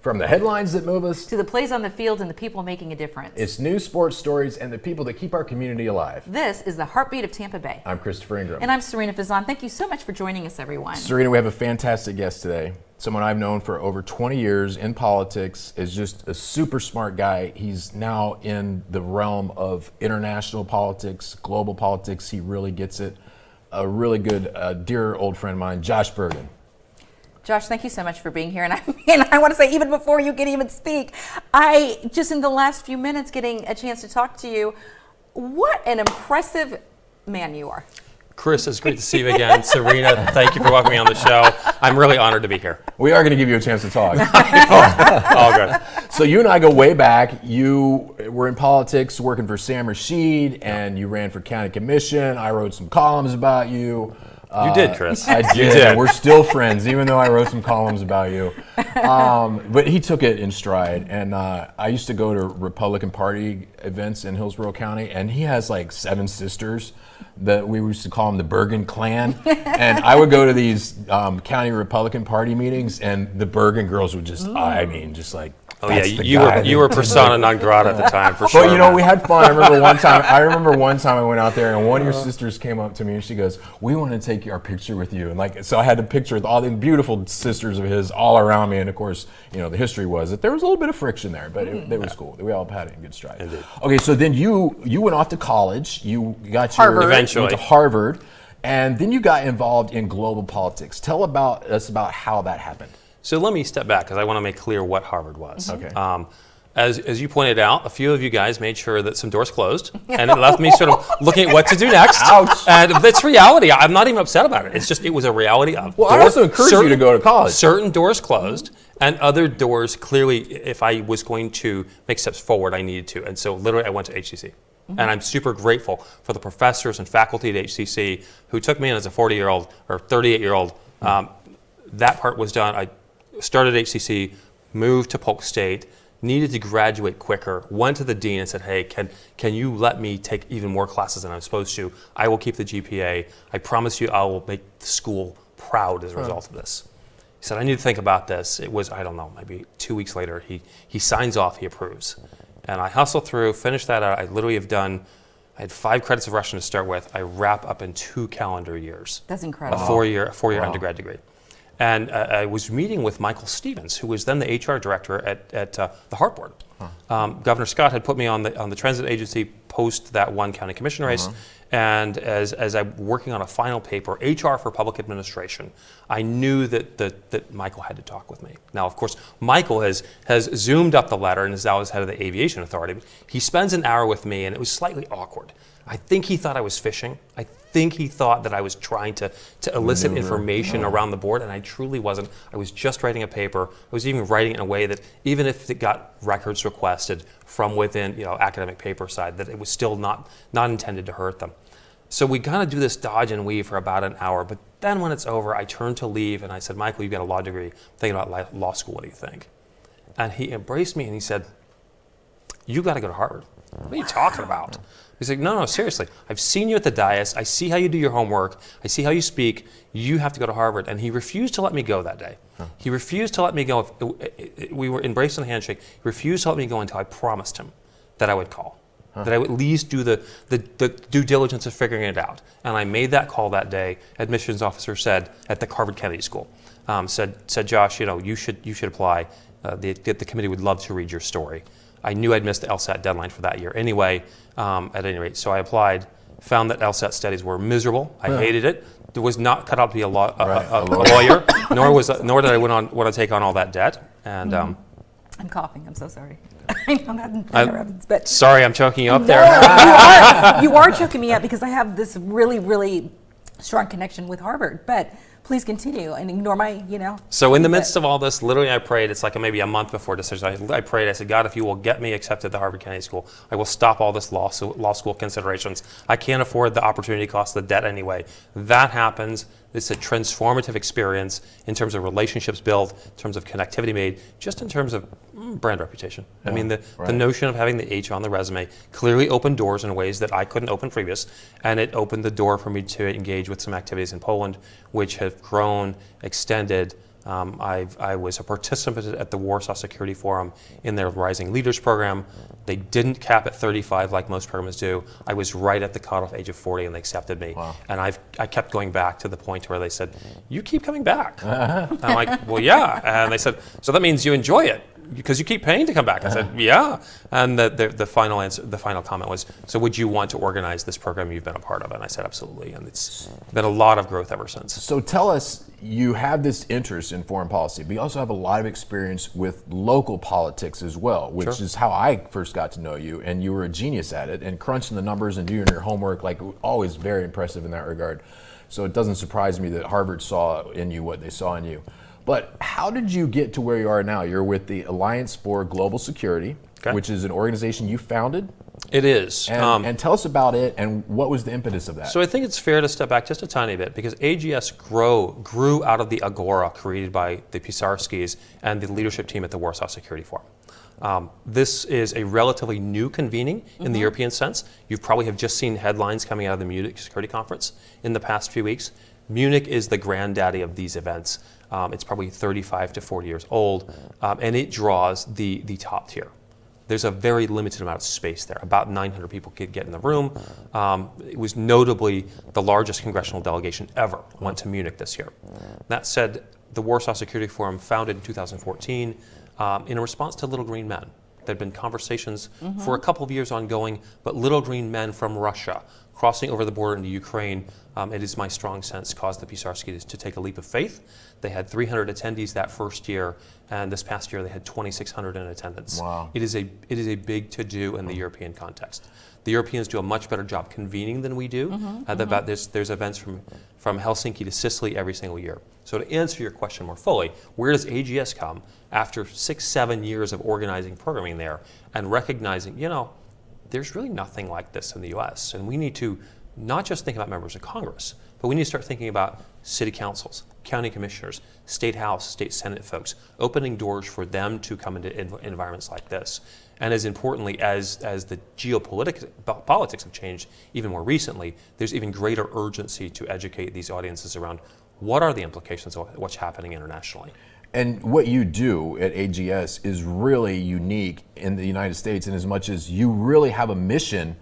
From the headlines that move us to the plays on the field and the people making a difference. It's news, sports, stories, and the people that keep our community alive. This is the Heartbeat of Tampa Bay. I'm Christopher Ingram. And I'm Sarina Fazan. Thank you so much for joining us, everyone. Sarina, we have a fantastic guest today. Someone I've known for over 20 years in politics, is just a super smart guy. He's now in the realm of international politics, global politics. He really gets it. A really good, dear old friend of mine, Josh Burgin. Josh, thank you so much for being here. And I want to say, even before you can even speak, just in the last few minutes getting a chance to talk to you, what an impressive man you are. Chris, it's great to see you again. Sarina, thank you for welcoming me on the show. I'm really honored to be here. We are going to give you a chance to talk. All good. So you and I go way back. You were in politics working for Sam Rashid, and you ran for county commission. I wrote some columns about you. You did, Chris. I did. You did. We're still friends, even though I wrote some columns about you. But he took it in stride. And I used to go to Republican Party events in Hillsborough County, and he has like 7 sisters that we used to call them the Burgin clan. And I would go to these county Republican Party meetings, and the Burgin girls would just, just like, oh yeah, you were persona non grata at the time, for sure. But you know, we had fun. I remember one time I went out there, and one of your sisters came up to me and she goes, "We want to take our picture with you." And so I had a picture with all the beautiful sisters of his all around me. And of course, the history was that there was a little bit of friction there, but it was cool. We all had it in good stride. Indeed. Okay, so then you went off to college. You got Harvard. Eventually. went to Harvard, and then you got involved in global politics. Tell us about how that happened. So let me step back because I want to make clear what Harvard was. Okay. As you pointed out, a few of you guys made sure that some doors closed, and it left me sort of looking at what to do next. Ouch. And that's reality. I'm not even upset about it. It's just, it was a reality of. Well, I also encourage you to go to college. Certain doors closed, and other doors, clearly, if I was going to make steps forward, I needed to. And so literally I went to HCC. And I'm super grateful for the professors and faculty at HCC who took me in as a 40-year-old or 38-year-old. That part was done. I started HCC, moved to Polk State, needed to graduate quicker, went to the dean and said, "Hey, can you let me take even more classes than I'm supposed to? I will keep the GPA. I promise you I will make the school proud as a result of this." He said, "I need to think about this." It was, I don't know, maybe 2 weeks later, he signs off, he approves. And I hustle through, finish that out. I literally I had 5 credits of Russian to start with. I wrap up in 2 calendar years. That's incredible. A four-year undergrad degree. And I was meeting with Michael Stevens, who was then the HR director at the Hart Board. Governor Scott had put me on the transit agency post that one county commission race. And as I'm working on a final paper, HR for public administration, I knew that Michael had to talk with me. Now, of course, Michael has zoomed up the ladder and is now head of the aviation authority. But he spends an hour with me, and it was slightly awkward. I think he thought I was fishing. I think he thought that I was trying to elicit information around the board, and I truly wasn't. I was just writing a paper. I was even writing it in a way that even if it got records requested from within, academic paper side, that it was still not intended to hurt them. So we kind of do this dodge and weave for about an hour, but then when it's over, I turned to leave and I said, "Michael, you've got a law degree. I'm thinking about law school. What do you think?" And he embraced me and he said, "You got to go to Harvard." "What are you talking about?" He's like, no, seriously. I've seen you at the dais. I see how you do your homework. I see how you speak. You have to go to Harvard. And he refused to let me go that day. He refused to let me go. We were embraced in a handshake. He refused to let me go until I promised him that I would call, that I would at least do the due diligence of figuring it out. And I made that call that day. Admissions officer said at the Harvard Kennedy School, said, "Josh, you should apply. The committee would love to read your story." I knew I'd missed the LSAT deadline for that year anyway, at any rate. So I applied, found that LSAT studies were miserable. I hated it. It was not cut out to be a lawyer, nor did I want to take on all that debt. And I'm coughing. I'm so sorry. I know that happens, but sorry, I'm choking you up there. You are choking me up because I have this really, really strong connection with Harvard. But please continue and ignore my, So in the midst of all this, literally I prayed, it's like maybe a month before decision, I prayed, I said, "God, if you will get me accepted at the Harvard Kennedy School, I will stop all this law school considerations. I can't afford the opportunity cost of the debt anyway." That happens. It's a transformative experience in terms of relationships built, in terms of connectivity made, just in terms of brand reputation. I mean, the notion of having the H on the resume clearly opened doors in ways that I couldn't open previous, and it opened the door for me to engage with some activities in Poland, which have grown, extended, I was a participant at the Warsaw Security Forum in their Rising Leaders program. They didn't cap at 35 like most programs do. I was right at the cutoff age of 40 and they accepted me. Wow. And I kept going back to the point where they said, you keep coming back. And I'm like, well, yeah. And they said, so that means you enjoy it because you keep paying to come back. I said, yeah. And the final answer, the final comment was, so would you want to organize this program you've been a part of? And I said, absolutely. And it's been a lot of growth ever since. So tell us, you have this interest in foreign policy, but you also have a lot of experience with local politics as well, which Sure. is how I first got to know you, and you were a genius at it, and crunching the numbers and doing your homework, like always very impressive in that regard. So it doesn't surprise me that Harvard saw in you what they saw in you. But how did you get to where you are now? You're with the Alliance for Global Security, Okay. which is an organization you founded. It is. And tell us about it and what was the impetus of that? So I think it's fair to step back just a tiny bit because AGS grew out of the agora created by the Pisarskis and the leadership team at the Warsaw Security Forum. This is a relatively new convening in the European sense. You probably have just seen headlines coming out of the Munich Security Conference in the past few weeks. Munich is the granddaddy of these events. It's probably 35 to 40 years old, and it draws the top tier. There's a very limited amount of space there. About 900 people could get in the room. It was notably the largest congressional delegation ever went to Munich this year. That said, the Warsaw Security Forum, founded in 2014 in a response to Little Green Men. There had been conversations for a couple of years ongoing, but Little Green Men from Russia crossing over the border into Ukraine, it is my strong sense, caused the Pisarskis to take a leap of faith. They had 300 attendees that first year, and this past year they had 2,600 in attendance. Wow. It is a big to-do in the European context. The Europeans do a much better job convening than we do. There's events from Helsinki to Sicily every single year. So to answer your question more fully, where does AGS come after 6-7 years of organizing programming there and recognizing, there's really nothing like this in the US, and we need to not just think about members of Congress, but we need to start thinking about city councils, county commissioners, state house, state senate folks, opening doors for them to come into environments like this. And as importantly, as the politics have changed even more recently, there's even greater urgency to educate these audiences around what are the implications of what's happening internationally. And what you do at AGS is really unique in the United States in as much as you really have a mission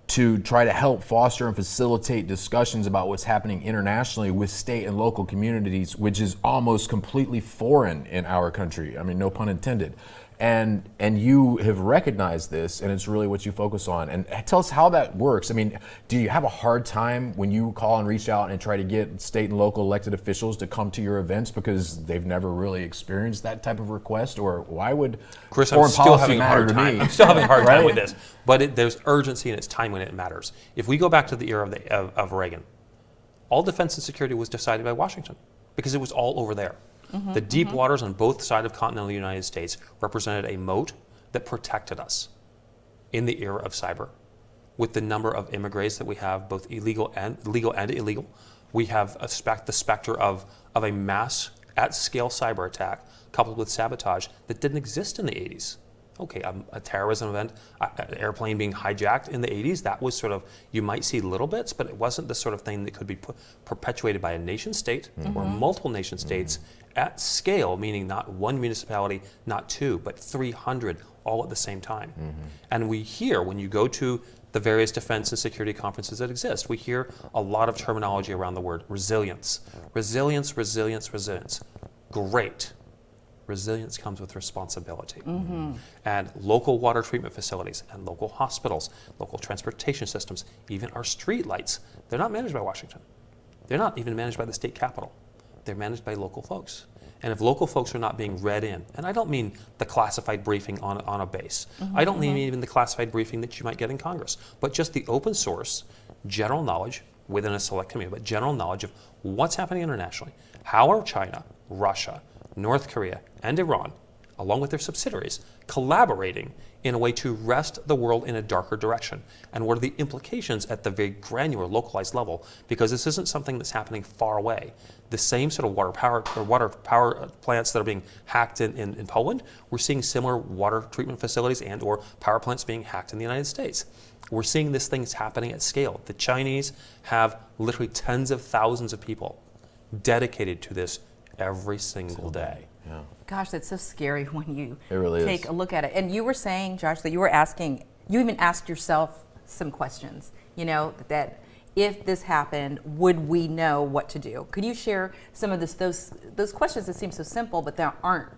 to try to help foster and facilitate discussions about what's happening internationally with state and local communities, which is almost completely foreign in our country. I mean, no pun intended. And you have recognized this, and it's really what you focus on. And tell us how that works. I mean, do you have a hard time when you call and reach out and try to get state and local elected officials to come to your events because they've never really experienced that type of request? Or why would Chris, foreign I'm still policy having a matter hard to time. me? I'm still having a hard time Right? with this. But there's urgency and it's time when it matters. If we go back to the era of Reagan, all defense and security was decided by Washington because it was all over there. The deep waters on both sides of continental United States represented a moat that protected us in the era of cyber. With the number of immigrants that we have, both legal and illegal, we have the specter of a mass at-scale cyber attack coupled with sabotage that didn't exist in the 80s. Okay, a terrorism event, an airplane being hijacked in the 80s, that was sort of, you might see little bits, but it wasn't the sort of thing that could be perpetuated by a nation state or multiple nation states at scale, meaning not one municipality, not two, but 300 all at the same time. And we hear, when you go to the various defense and security conferences that exist, we hear a lot of terminology around the word resilience. Resilience, resilience, resilience. Great. Resilience comes with responsibility. And local water treatment facilities and local hospitals, local transportation systems, even our street lights, they're not managed by Washington. They're not even managed by the state capitol. They're managed by local folks. And if local folks are not being read in, and I don't mean the classified briefing on a base, I don't mean even the classified briefing that you might get in Congress, but just the open source, general knowledge within a select community, but general knowledge of what's happening internationally. How are China, Russia, North Korea, and Iran, along with their subsidiaries, collaborating in a way to wrest the world in a darker direction? And what are the implications at the very granular, localized level? Because this isn't something that's happening far away. The same sort of water power plants that are being hacked in Poland, we're seeing similar water treatment facilities and or power plants being hacked in the United States. We're seeing this thing happening at scale. The Chinese have literally tens of thousands of people dedicated to this every single day. Yeah. Gosh, that's so scary when you It really take is. a look at it. And you were saying, Josh, that you even asked yourself some questions, that if this happened, would we know what to do? Could you share some of those questions that seem so simple, but that aren't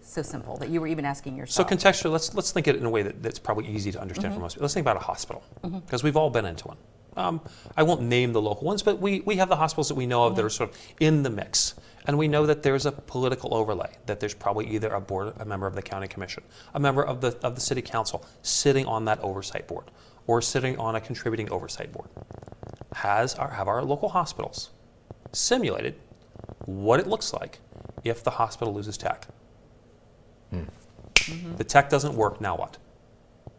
so simple, that you were even asking So yourself? contextually, let's think of it in a way that's probably easy to understand for most people. Let's think about a hospital, because we've all been into one. I won't name the local ones, but we have the hospitals that we know of that are sort of in the mix. And we know that there's a political overlay, that there's probably either a member of the county commission, a member of the city council sitting on that oversight board, or sitting on a contributing oversight board. Have our local hospitals simulated what it looks like if the hospital loses tech? The tech doesn't work, now what?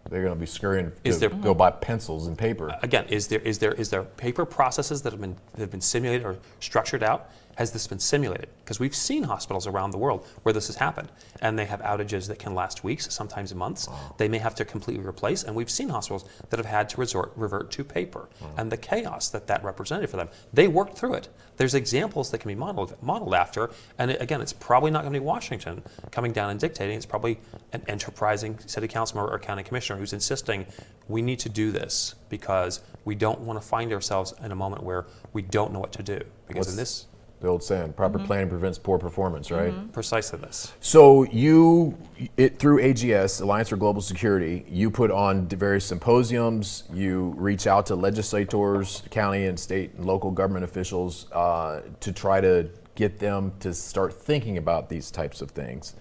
They're going to be scurrying Is to there- go buy pencils and paper. Again, is there paper processes that have been simulated or structured out? Has this been simulated? Because we've seen hospitals around the world where this has happened, and they have outages that can last weeks, sometimes months. Wow. They may have to completely replace, and we've seen hospitals that have had to revert to paper, and the chaos that represented for them. They worked through it. There's examples that can be modeled after, and again, it's probably not going to be Washington coming down and dictating. It's probably an enterprising city councilman or county commissioner who's insisting we need to do this because we don't want to find ourselves in a moment where we don't know what to do. Because in this, The old saying, proper planning prevents poor performance, right? precisely this. So through AGS, Alliance for Global Security, you put on various symposiums, you reach out to legislators, county and state and local government officials to try to get them to start thinking about these types of things.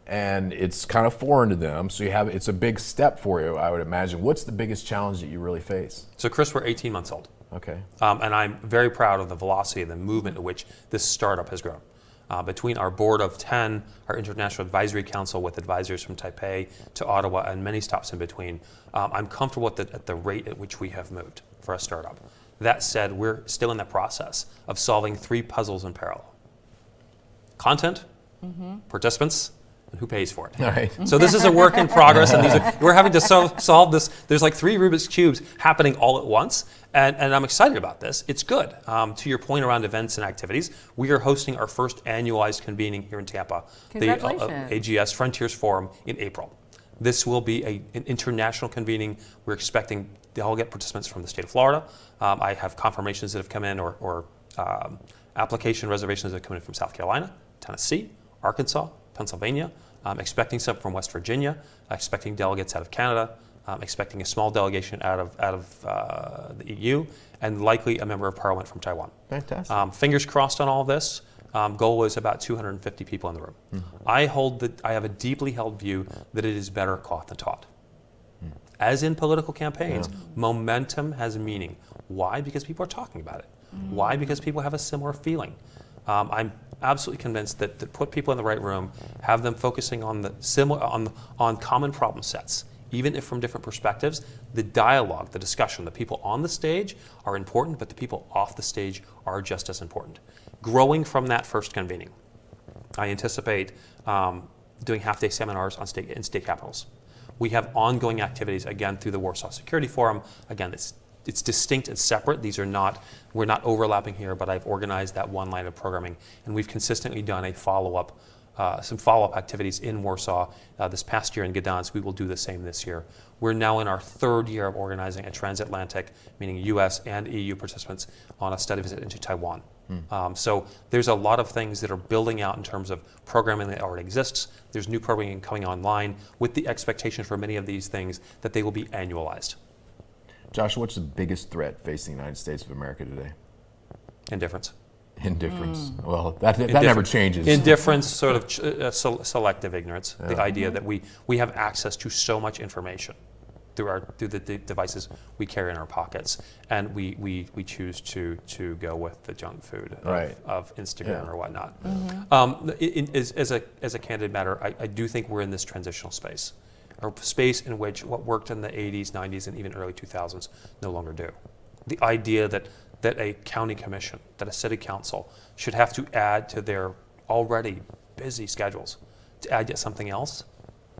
And it's kind of foreign to them, so it's a big step for you, I would imagine. What's the biggest challenge that you really face? So Chris, we're 18 months old. Okay. And I'm very proud of the velocity and the movement at which this startup has grown. Between our board of 10, our International Advisory Council with advisors from Taipei to Ottawa and many stops in between, I'm comfortable at the rate at which we have moved for a startup. That said, we're still in the process of solving 3 puzzles in parallel. Content, participants, and who pays for it. All right. So this is a work in progress, and we're having to solve this. There's like 3 Rubik's Cubes happening all at once, and I'm excited about this. It's good. To your point around events and activities, we are hosting our first annualized convening here in Tampa, Congratulations. the AGS Frontiers Forum in April. This will be an international convening. We're expecting delegate participants from the state of Florida. I have confirmations that have come in or application reservations that have come in from South Carolina, Tennessee, Arkansas, Pennsylvania. I'm expecting some from West Virginia, expecting delegates out of Canada, expecting a small delegation out of the EU, and likely a member of parliament from Taiwan. Fantastic. Fingers crossed on all this. Goal is about 250 people in the room. I have a deeply held view that it is better caught than taught. As in political campaigns, momentum has meaning. Why? Because people are talking about it. Why? Because people have a similar feeling. I'm absolutely convinced that put people in the right room, have them focusing on on common problem sets, even if from different perspectives. The dialogue, the discussion, the people on the stage are important, but the people off the stage are just as important. Growing from that first convening, I anticipate doing half-day seminars in state capitals. We have ongoing activities, again, through the Warsaw Security Forum. Again, it's distinct and separate. We're not overlapping here, but I've organized that one line of programming, and we've consistently done some follow-up activities in Warsaw this past year in Gdansk. We will do the same this year. We're now in our 3rd year of organizing a transatlantic, meaning US and EU participants, on a study visit into Taiwan. So there's a lot of things that are building out in terms of programming that already exists. There's new programming coming online with the expectation for many of these things that they will be annualized. Josh, what's the biggest threat facing the United States of America today? Indifference. Indifference. Well, that never changes. Indifference, sort of selective ignorance. The idea that we have access to so much information through the devices we carry in our pockets, and we choose to go with the junk food of Instagram or whatnot. As a candid matter, I do think we're in this transitional space, or space in which what worked in the 80s, 90s, and even early 2000s no longer do. The idea that a county commission, that a city council should have to add to their already busy schedules to add yet something else,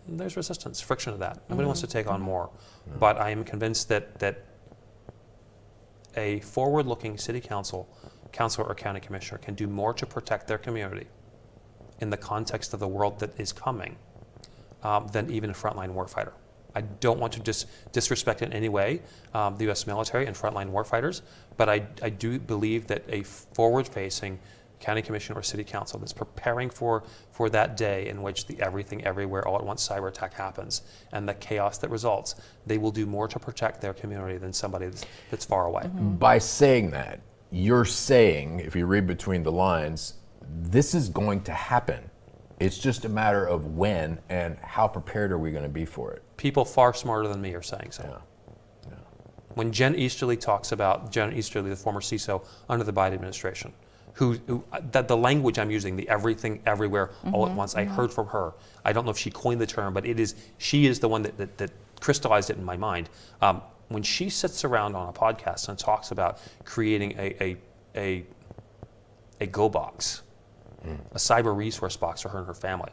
there's resistance, friction to that. Nobody wants to take on more. But I am convinced that a forward-looking city councilor or county commissioner can do more to protect their community in the context of the world that is coming than even a frontline warfighter. I don't want to disrespect in any way the U.S. military and frontline warfighters, but I do believe that a forward-facing county commission or city council that's preparing for that day in which the everything, everywhere, all at once cyber attack happens and the chaos that results, they will do more to protect their community than somebody that's far away. By saying that, you're saying, if you read between the lines, this is going to happen. It's just a matter of when and how prepared are we going to be for it. People far smarter than me are saying so. Yeah. When Jen Easterly talks about, Jen Easterly, the former CISO under the Biden administration, who that the language I'm using, the everything, everywhere, all at once, I heard from her. I don't know if she coined the term, but she is the one that crystallized it in my mind. When she sits around on a podcast and talks about creating a go box, a cyber resource box for her and her family,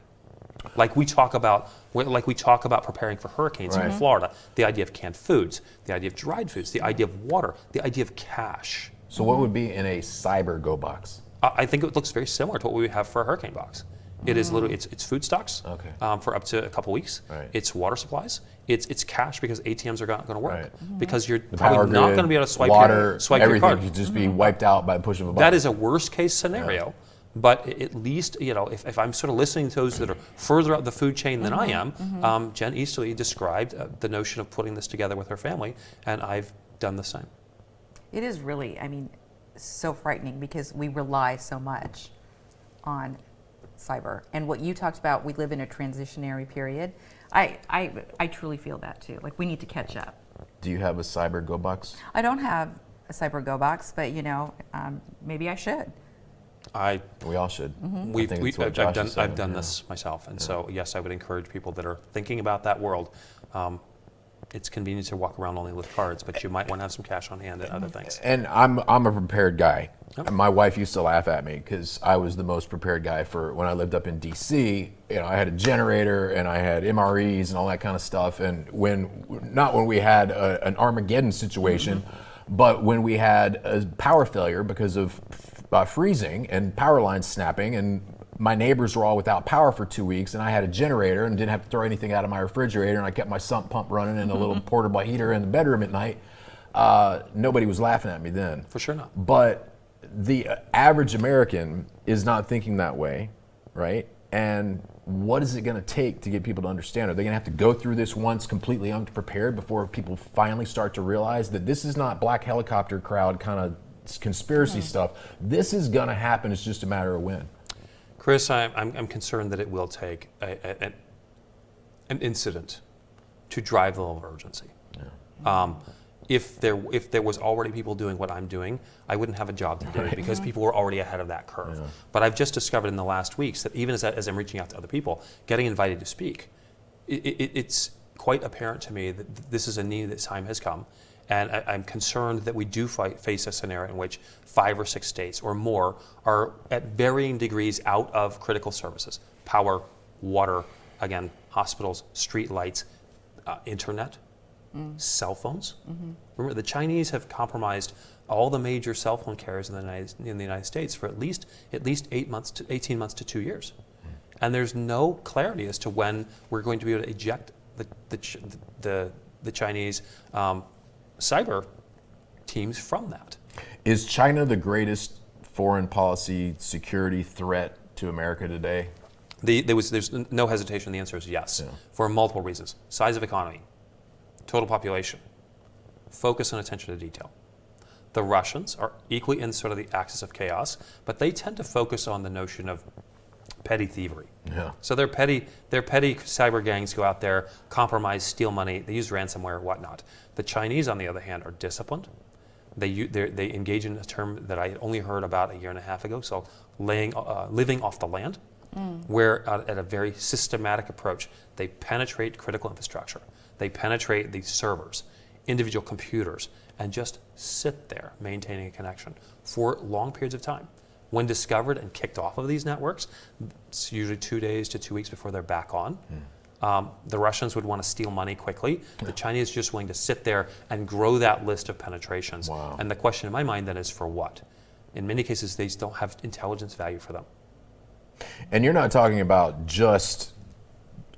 like we talk about preparing for hurricanes in Florida, the idea of canned foods, the idea of dried foods, the idea of water, the idea of cash. So what would be in a cyber go box? I think it looks very similar to what we have for a hurricane box. It is literally it's food stocks for up to a couple weeks. Right. It's water supplies. It's cash because ATMs are not going to work because you're The probably power not grid, going to be able to swipe water, your everything card. could just be wiped out by the push of a button. That is a worst case scenario. But at least, if I'm sort of listening to those that are further up the food chain than I am, Jen Easterly described the notion of putting this together with her family, and I've done the same. It is really, so frightening because we rely so much on cyber. And what you talked about, we live in a transitionary period. I truly feel that too. Like we need to catch up. Do you have a cyber go box? I don't have a cyber go box, but maybe I should. We all should. I've done this myself, and so yes, I would encourage people that are thinking about that world. It's convenient to walk around only with cards, but you might want to have some cash on hand and other things. And I'm a prepared guy. Yep. My wife used to laugh at me because I was the most prepared guy for when I lived up in DC. I had a generator and I had MREs and all that kind of stuff. And not when we had an Armageddon situation, but when we had a power failure because of freezing and power lines snapping, and my neighbors were all without power for 2 weeks, and I had a generator and didn't have to throw anything out of my refrigerator, and I kept my sump pump running and a little portable heater in the bedroom at night. Nobody was laughing at me then. For sure not. But the average American is not thinking that way, right? And what is it going to take to get people to understand? Are they going to have to go through this once completely unprepared before people finally start to realize that this is not black helicopter crowd kind of conspiracy stuff? This is going to happen. It's just a matter of when. Chris, I'm concerned that it will take an incident to drive the level of urgency. Yeah. If there was already people doing what I'm doing, I wouldn't have a job to do because people were already ahead of that curve. Yeah. But I've just discovered in the last weeks that even as I'm reaching out to other people, getting invited to speak, it's quite apparent to me that this is a need that time has come. And I'm concerned that we do face a scenario in which 5 or 6 states or more are at varying degrees out of critical services. Power, water, again, hospitals, street lights, internet, cell phones. Remember, the Chinese have compromised all the major cell phone carriers in the United States for at least 18 months to 2 years. And there's no clarity as to when we're going to be able to eject the Chinese cyber teams from that. Is China the greatest foreign policy security threat to America today? There's no hesitation. The answer is yes, for multiple reasons. Size of economy, total population, focus and attention to detail. The Russians are equally in sort of the axis of chaos, but they tend to focus on the notion of petty thievery. Yeah. So their petty cyber gangs go out there, compromise, steal money, they use ransomware, whatnot. The Chinese, on the other hand, are disciplined. They engage in a term that I had only heard about a year and a half ago, so living off the land, where at a very systematic approach, they penetrate critical infrastructure. They penetrate the servers, individual computers, and just sit there maintaining a connection for long periods of time. When discovered and kicked off of these networks, it's usually 2 days to 2 weeks before they're back on. The Russians would want to steal money quickly. The Chinese are just willing to sit there and grow that list of penetrations. Wow. And the question in my mind then is for what? In many cases, they don't have intelligence value for them. And you're not talking about just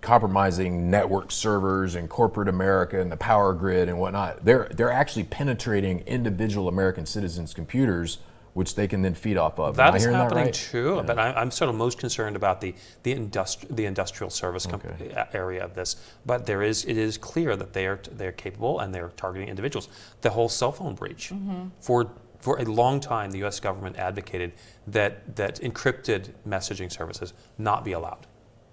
compromising network servers and corporate America and the power grid and whatnot. They're actually penetrating individual American citizens' computers, which they can then feed off of. That is happening too, yeah. But I'm sort of most concerned about the industrial service area of this. But it is clear that they're capable and they're targeting individuals. The whole cell phone breach, for a long time, the U.S. government advocated that encrypted messaging services not be allowed.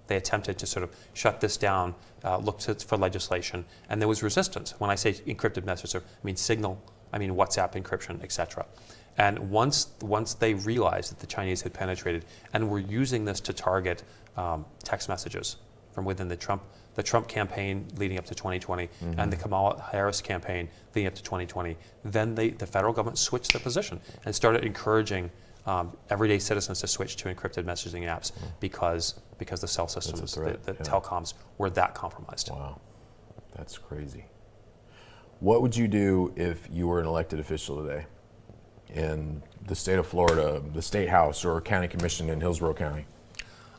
They attempted to sort of shut this down, looked for legislation, and there was resistance. When I say encrypted message, I mean Signal, I mean WhatsApp encryption, etc. And once they realized that the Chinese had penetrated and were using this to target text messages from within the Trump campaign leading up to 2020 and the Kamala Harris campaign leading up to 2020, then the federal government switched their position and started encouraging everyday citizens to switch to encrypted messaging apps because the cell systems, the telecoms were that compromised. Wow, that's crazy. What would you do if you were an elected official today in the state of Florida, the state house or county commission in Hillsborough County?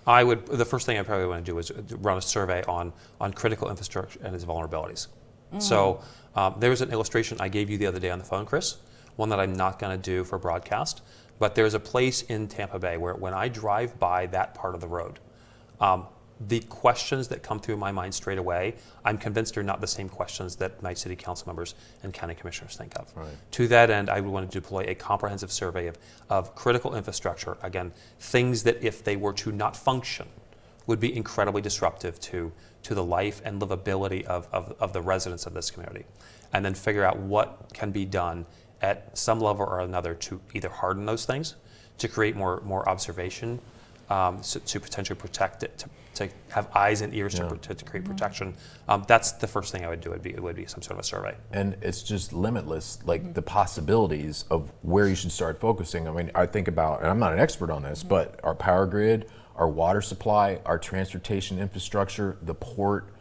The first thing I probably want to do is run a survey on critical infrastructure and its vulnerabilities. So there's an illustration I gave you the other day on the phone, Chris, one that I'm not going to do for broadcast, but there's a place in Tampa Bay where when I drive by that part of the road, the questions that come through my mind straight away, I'm convinced are not the same questions that my city council members and county commissioners think of. Right. To that end, I would want to deploy a comprehensive survey of critical infrastructure, again, things that if they were to not function, would be incredibly disruptive to the life and livability of the residents of this community. And then figure out what can be done at some level or another to either harden those things, to create more observation, to potentially protect it, to have eyes and ears to create protection. That's the first thing I would do. It would be some sort of a survey. And it's just limitless, like the possibilities of where you should start focusing. I mean, I think about, and I'm not an expert on this, but our power grid, our water supply, our transportation infrastructure, the port,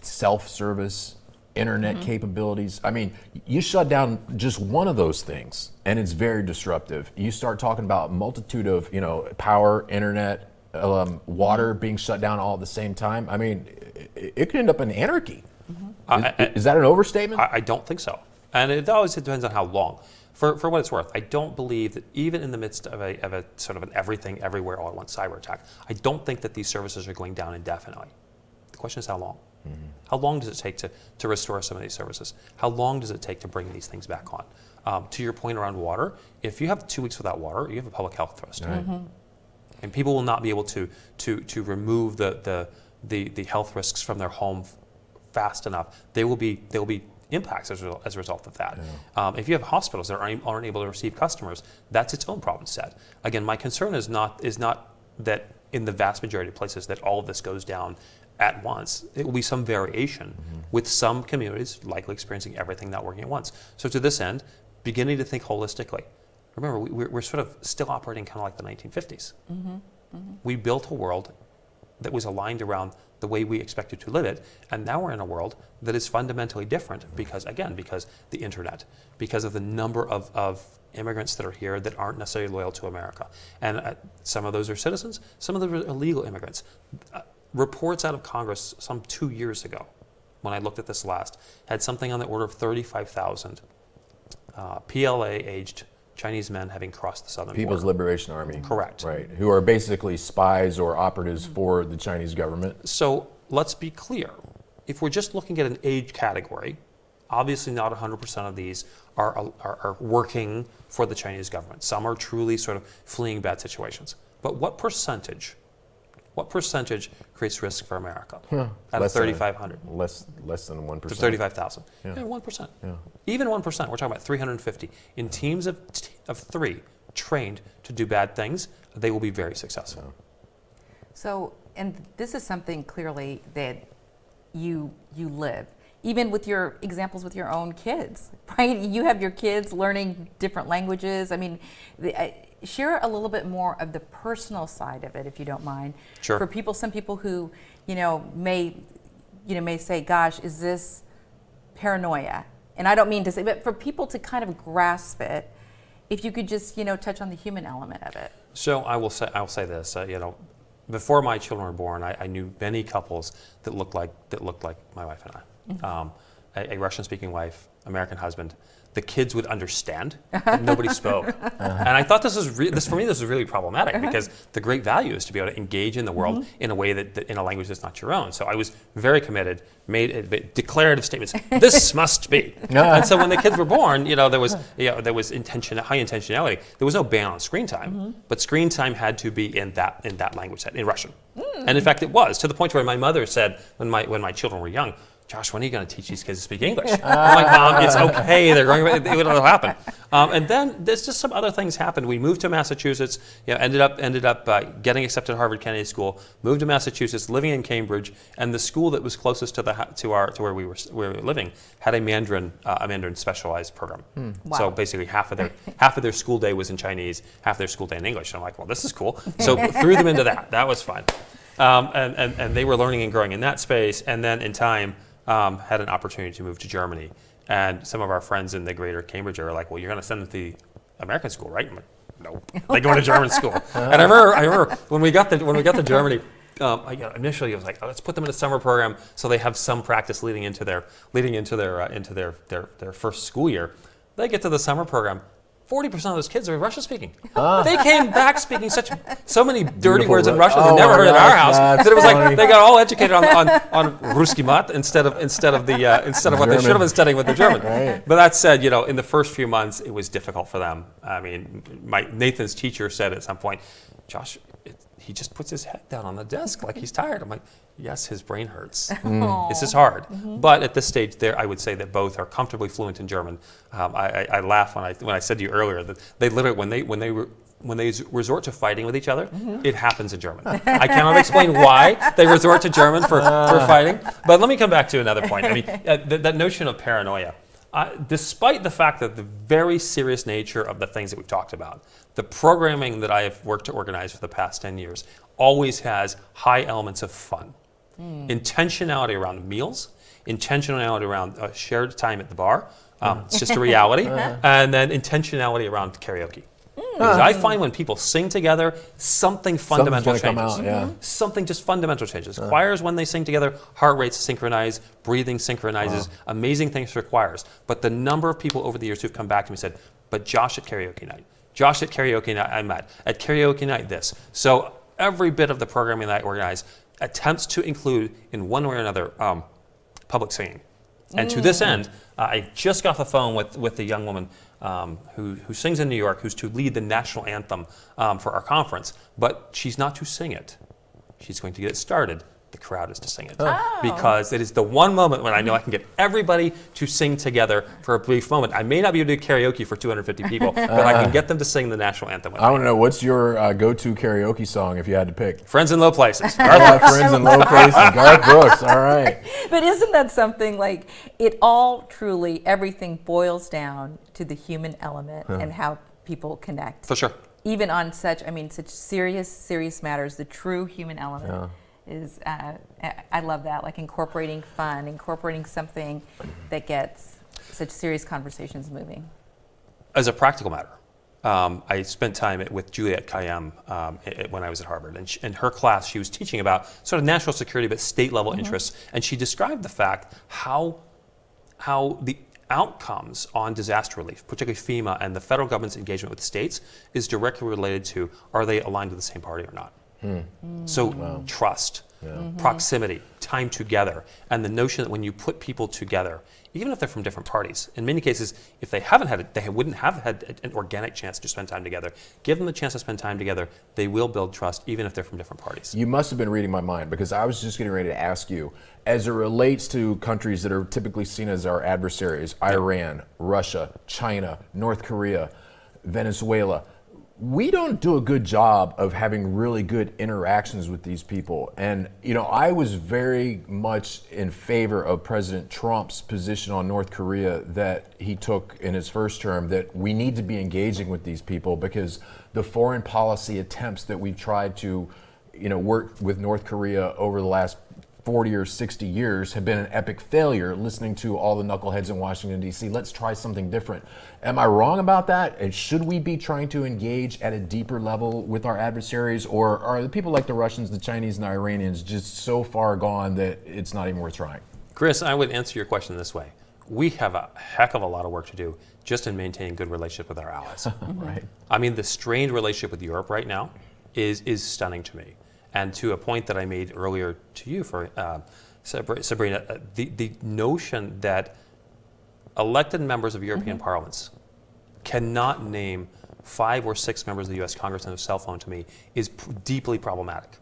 self-service, internet capabilities. I mean, you shut down just one of those things and it's very disruptive. You start talking about a multitude of, power, internet, water being shut down all at the same time. I mean, it could end up in anarchy. Is that an overstatement? I don't think so. And it always depends on how long. For what it's worth, I don't believe that even in the midst of a sort of an everything, everywhere, all at once cyber attack, I don't think that these services are going down indefinitely. The question is how long? How long does it take to restore some of these services? How long does it take to bring these things back on? To your point around water, if you have 2 weeks without water, you have a public health risk. Right. And people will not be able to remove the health risks from their home fast enough. There will be impacts as a result of that. Yeah. If you have hospitals that aren't able to receive customers, that's its own problem set. Again, my concern is not that in the vast majority of places that all of this goes down at once. It will be some variation with some communities likely experiencing everything not working at once. So to this end, beginning to think holistically. Remember, we're sort of still operating kind of like the 1950s. We built a world that was aligned around the way we expected to live it, and now we're in a world that is fundamentally different because the internet, because of the number of immigrants that are here that aren't necessarily loyal to America. And some of those are citizens, some of them are illegal immigrants. Reports out of Congress some 2 years ago, when I looked at this last, had something on the order of 35,000 PLA-aged Chinese men having crossed the southern People's border. Liberation Army. Correct. Right, who are basically spies or operatives for the Chinese government. So let's be clear. If we're just looking at an age category, obviously not 100% of these are working for the Chinese government. Some are truly sort of fleeing bad situations. But what percentage creates risk for America out of 3,500? Less than 1%. To 35,000. Yeah. 1%. Yeah. Even 1%. We're talking about 350. In teams of 3 trained to do bad things, they will be very successful. So, and this is something clearly that you live, even with your examples with your own kids, right? You have your kids learning different languages. I mean, share a little bit more of the personal side of it, if you don't mind. Sure. For people, some people who, may say, "Gosh, is this paranoia?" And I don't mean to say, but for people to kind of grasp it, if you could just, touch on the human element of it. So I'll say this. Before my children were born, I knew many couples that looked like my wife and I. A Russian-speaking wife, American husband. The kids would understand, but nobody spoke. And I thought this was really problematic because the great value is to be able to engage in the world in a way that in a language that's not your own. So I was very committed, made declarative statements. This must be. And so when the kids were born, there was high intentionality. There was no ban on screen time, but screen time had to be in that language set, in Russian. And in fact, it was to the point where my mother said when my children were young, Josh, when are you going to teach these kids to speak English? I'm like, Mom, it's okay. They're going. It'll happen. And then there's just some other things happened. We moved to Massachusetts. Ended up getting accepted to Harvard Kennedy School. Moved to Massachusetts, living in Cambridge, and the school that was closest to where we were living had a Mandarin specialized program. Wow. So basically, half of their school day was in Chinese, half their school day in English. And I'm like, well, this is cool. So threw them into that. That was fun. And they were learning and growing in that space. And then in time. Had an opportunity to move to Germany, and some of our friends in the greater Cambridge area are like, "Well, you're going to send them to the American school, right?" I'm like, "No, they go to German school." And I remember when we got to Germany, initially I was like, "Oh, let's put them in a summer program so they have some practice leading into their first school year." They get to the summer program. 40% of those kids are Russian speaking. They came back speaking so many dirty words in Russian they'd never heard in our house. That it was like they got all educated on Ruski Mat instead of what they should have been studying with the German. Right. But that said, in the first few months it was difficult for them. I mean, Nathan's teacher said at some point, Josh, he just puts his head down on the desk like he's tired. I'm like, yes, his brain hurts. This is hard. But at this stage, I would say that both are comfortably fluent in German. I laugh when I said to you earlier that they literally, when they resort to fighting with each other, it happens in German. I cannot explain why they resort to German for fighting. But let me come back to another point. I mean, that notion of paranoia. Despite the fact that the very serious nature of the things that we've talked about, the programming that I have worked to organize for the past 10 years always has high elements of fun. Intentionality around meals, intentionality around shared time at the bar, it's just a reality, and then intentionality around karaoke. Because I find when people sing together, something fundamental changes. Something just fundamental changes. Choirs, when they sing together, heart rates synchronize, breathing synchronizes, amazing things for choirs. But the number of people over the years who've come back to me and said, but Josh at karaoke night. Josh at karaoke night, I'm at karaoke night this. So every bit of the programming that I organize attempts to include, in one way or another, public singing. And to this end, I just got off the phone with the young woman who sings in New York, who's to lead the national anthem for our conference, but she's not to sing it. She's going to get it started. The crowd is to sing it. Because it is the one moment when I know I can get everybody to sing together for a brief moment. I may not be able to do karaoke for 250 people, but I can get them to sing the national anthem with me. I want to know, what's your go-to karaoke song if you had to pick? Friends in Low Places. Friends in Low Places. Garth Brooks. All right. But isn't that something like everything boils down to the human element and how people connect. For sure. Even on such serious matters, the true human element. Is I love that, like incorporating fun, incorporating something that gets such serious conversations moving. As a practical matter, I spent time with Juliette Kayyem when I was at Harvard, and in her class she was teaching about sort of national security but state level interests, and she described the fact how the outcomes on disaster relief, particularly FEMA and the federal government's engagement with states, is directly related to, are they aligned with the same party or not? So trust, proximity, time together, and the notion that when you put people together, even if they're from different parties, in many cases, if they haven't had it, they wouldn't have had an organic chance to spend time together. Give them the chance to spend time together, they will build trust, even if they're from different parties. You must have been reading my mind, because I was just getting ready to ask you, as it relates to countries that are typically seen as our adversaries, Iran, Russia, China, North Korea, Venezuela, we don't do a good job of having really good interactions with these people. And, I was very much in favor of President Trump's position on North Korea that he took in his first term, that we need to be engaging with these people, because the foreign policy attempts that we've tried to, work with North Korea over the last 40 or 60 years have been an epic failure, listening to all the knuckleheads in Washington, D.C. Let's try something different. Am I wrong about that? And should we be trying to engage at a deeper level with our adversaries, or are the people like the Russians, the Chinese, and the Iranians just so far gone that it's not even worth trying? Chris, I would answer your question this way. We have a heck of a lot of work to do just in maintaining good relationship with our allies. Right. I mean, the strained relationship with Europe right now is stunning to me. And to a point that I made earlier to you, for Sarina, the notion that elected members of European parliaments cannot name 5 or 6 members of the U.S. Congress on a cell phone to me is deeply problematic.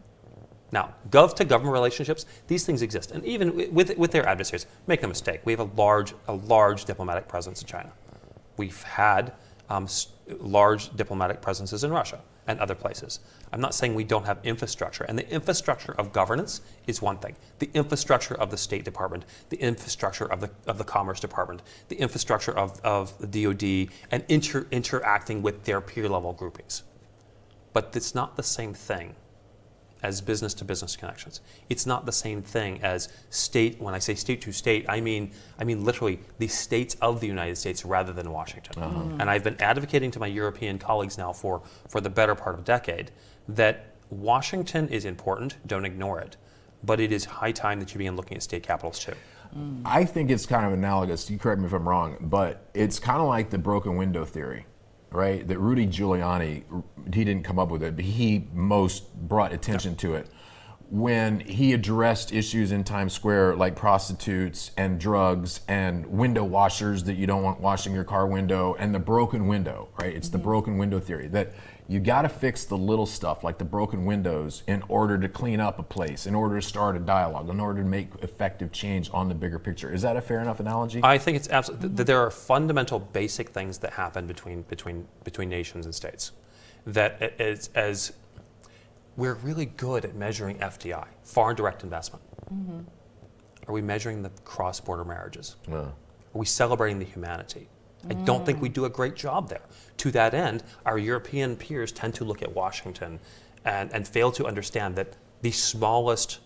Now, gov-to-government relationships, these things exist. And even with their adversaries, make no mistake, we have a large diplomatic presence in China. We've had large diplomatic presences in Russia and other places. I'm not saying we don't have infrastructure. And the infrastructure of governance is one thing. The infrastructure of the State Department, the infrastructure of the Commerce Department, the infrastructure of the DoD, and interacting with their peer-level groupings. But it's not the same thing as business-to-business connections. It's not the same thing as state. When I say state to state, I mean literally the states of the United States rather than Washington. And I've been advocating to my European colleagues now for the better part of a decade that Washington is important, don't ignore it, but it is high time that you begin looking at state capitals too. I think it's kind of analogous, you correct me if I'm wrong, but it's kind of like the broken window theory. Right, that Rudy Giuliani, he didn't come up with it, but he most brought attention to it when he addressed issues in Times Square like prostitutes and drugs and window washers that you don't want washing your car window, and the broken window, right? It's the broken window theory that you got to fix the little stuff like the broken windows in order to clean up a place, in order to start a dialogue, in order to make effective change on the bigger picture. Is that a fair enough analogy? I think it's absolutely, that there are fundamental basic things that happen between nations and states. That as we're really good at measuring FDI, foreign direct investment. Are we measuring the cross-border marriages? No. Are we celebrating the humanity? I don't think we do a great job there. To that end, our European peers tend to look at Washington and fail to understand that the smallest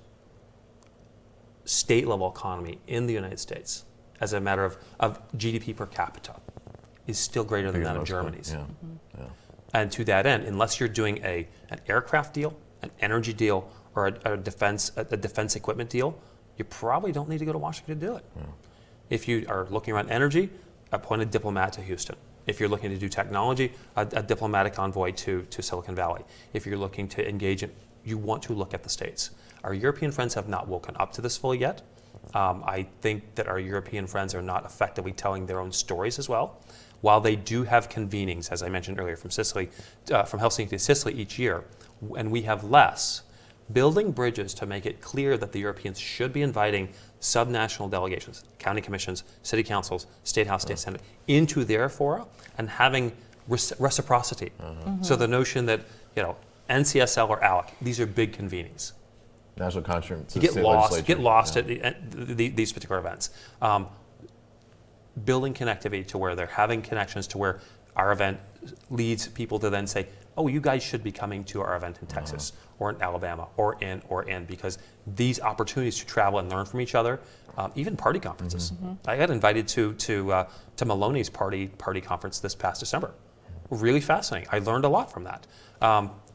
state-level economy in the United States, as a matter of GDP per capita, is still greater than that of Germany's. Yeah. And to that end, unless you're doing an aircraft deal, an energy deal, or a defense equipment deal, you probably don't need to go to Washington to do it. Yeah. If you are looking around energy, appoint a diplomat to Houston. If you're looking to do technology, a diplomatic envoy to Silicon Valley. If you're looking to engage you want to look at the states. Our European friends have not woken up to this fully yet. I think that our European friends are not effectively telling their own stories as well. While they do have convenings, as I mentioned earlier, from Helsinki to Sicily each year, and we have less, building bridges to make it clear that the Europeans should be inviting subnational delegations, county commissions, city councils, state house, state senate, into their fora and having reciprocity. So the notion that, NCSL or ALEC, these are big convenings. National conference. You get lost at these particular events. Building connectivity to where they're having connections to where our event leads people to then say, oh, you guys should be coming to our event in Texas or in Alabama or in, because these opportunities to travel and learn from each other, even party conferences. I got invited to Maloney's party conference this past December. Really fascinating. I learned a lot from that.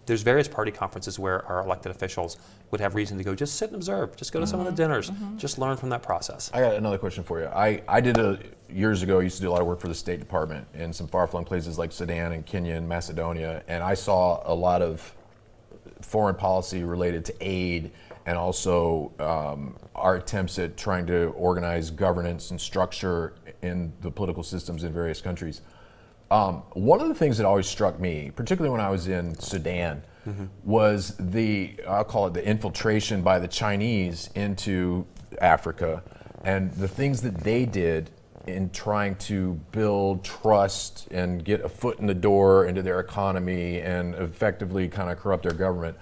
There's various party conferences where our elected officials would have reason to go just sit and observe, just go to some of the dinners, just learn from that process. I got another question for you. I did years ago, I used to do a lot of work for the State Department in some far-flung places like Sudan and Kenya and Macedonia, and I saw a lot of foreign policy related to aid and also our attempts at trying to organize governance and structure in the political systems in various countries. One of the things that always struck me, particularly when I was in Sudan, was I'll call it the infiltration by the Chinese into Africa and the things that they did in trying to build trust and get a foot in the door into their economy and effectively kind of corrupt their government,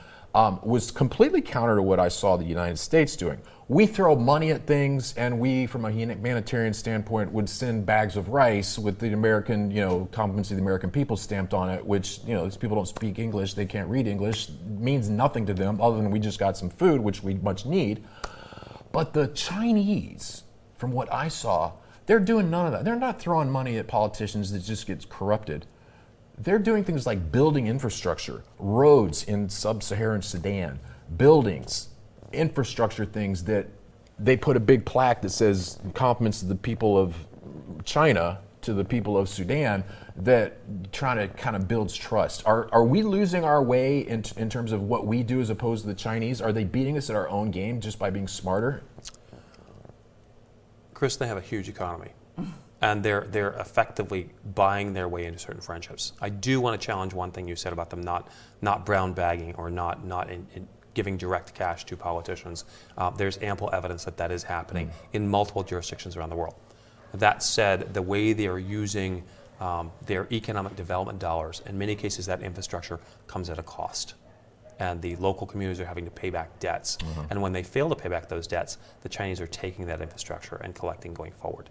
was completely counter to what I saw the United States doing. We throw money at things, and we, from a humanitarian standpoint, would send bags of rice with the American, compliments of the American people stamped on it, which, these people don't speak English, they can't read English, means nothing to them other than we just got some food, which we much need. But the Chinese, from what I saw, they're doing none of that. They're not throwing money at politicians that just gets corrupted. They're doing things like building infrastructure, roads in sub-Saharan Sudan, buildings, infrastructure things that they put a big plaque that says compliments to the people of China to the people of Sudan, that trying to kind of builds trust. Are we losing our way in terms of what we do as opposed to the Chinese? Are they beating us at our own game just by being smarter? Chris, they have a huge economy, and they're effectively buying their way into certain friendships. I do want to challenge one thing you said about them not brown bagging or not in giving direct cash to politicians. There's ample evidence that is happening in multiple jurisdictions around the world. That said, the way they are using their economic development dollars, in many cases that infrastructure comes at a cost. And the local communities are having to pay back debts. And when they fail to pay back those debts, the Chinese are taking that infrastructure and collecting going forward.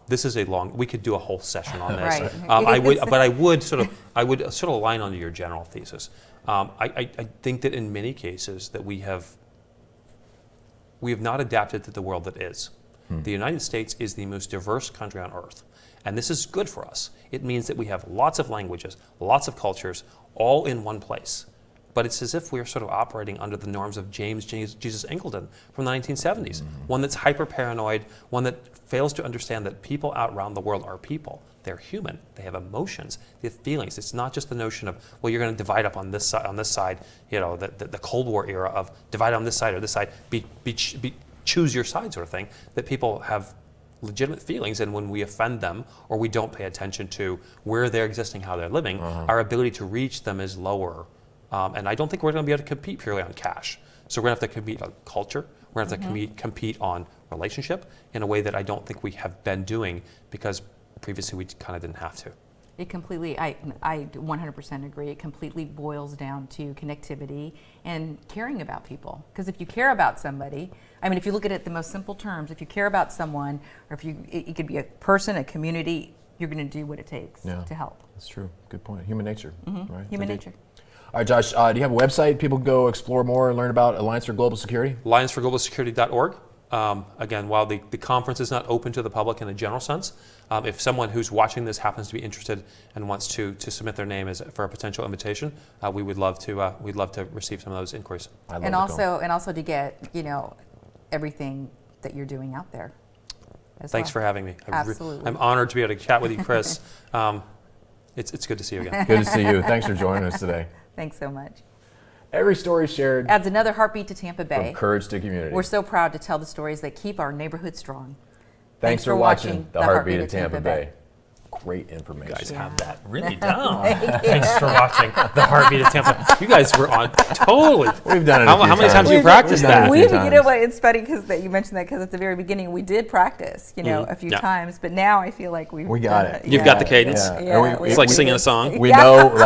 This is we could do a whole session on this. Right. I would sort of align onto your general thesis. I think that in many cases that we have not adapted to the world that is. The United States is the most diverse country on earth. And this is good for us. It means that we have lots of languages, lots of cultures, all in one place. But it's as if we're sort of operating under the norms of Jesus Ingleton from the 1970s. One that's hyper-paranoid, one that fails to understand that people out around the world are people. They're human. They have emotions. They have feelings. It's not just the notion of, well, you're going to divide up on this side, the Cold War era of divide on this side or this side, choose your side sort of thing, that people have legitimate feelings, and when we offend them or we don't pay attention to where they're existing, how they're living, our ability to reach them is lower. And I don't think we're going to be able to compete purely on cash. So we're going to have to compete on culture. We're going to have to compete on relationship in a way that I don't think we have been doing, because previously we kind of didn't have to. It completely, I 100% agree. It completely boils down to connectivity and caring about people. Because if you care about somebody, I mean, if you look at it in the most simple terms, if you care about someone, or if it could be a person, a community, you're going to do what it takes to help. That's true. Good point. Human nature. Right? Human nature. All right, Josh, do you have a website people can go explore more and learn about Alliance for Global Security? AllianceForGlobalSecurity.org. Again, while the conference is not open to the public in a general sense, if someone who's watching this happens to be interested and wants to submit their name for a potential invitation, we'd love to receive some of those inquiries. And also to get everything that you're doing out there. Thanks for having me. Absolutely. I'm honored to be able to chat with you, Chris. It's good to see you again. Good to see you. Thanks for joining us today. Thanks so much. Every story shared adds another heartbeat to Tampa Bay. From courage to community. We're so proud to tell the stories that keep our neighborhood strong. Thanks for watching The Heartbeat of Tampa Bay. Great information. You guys have that really down. Thanks for watching The Heartbeat of Tampa. You guys were on totally. We've done it. How many times have you practiced that? You know what? It's funny because you mentioned that, because at the very beginning we did practice, a few times, but now I feel like we got it. You've got the cadence. Yeah. It's like singing a song. We know.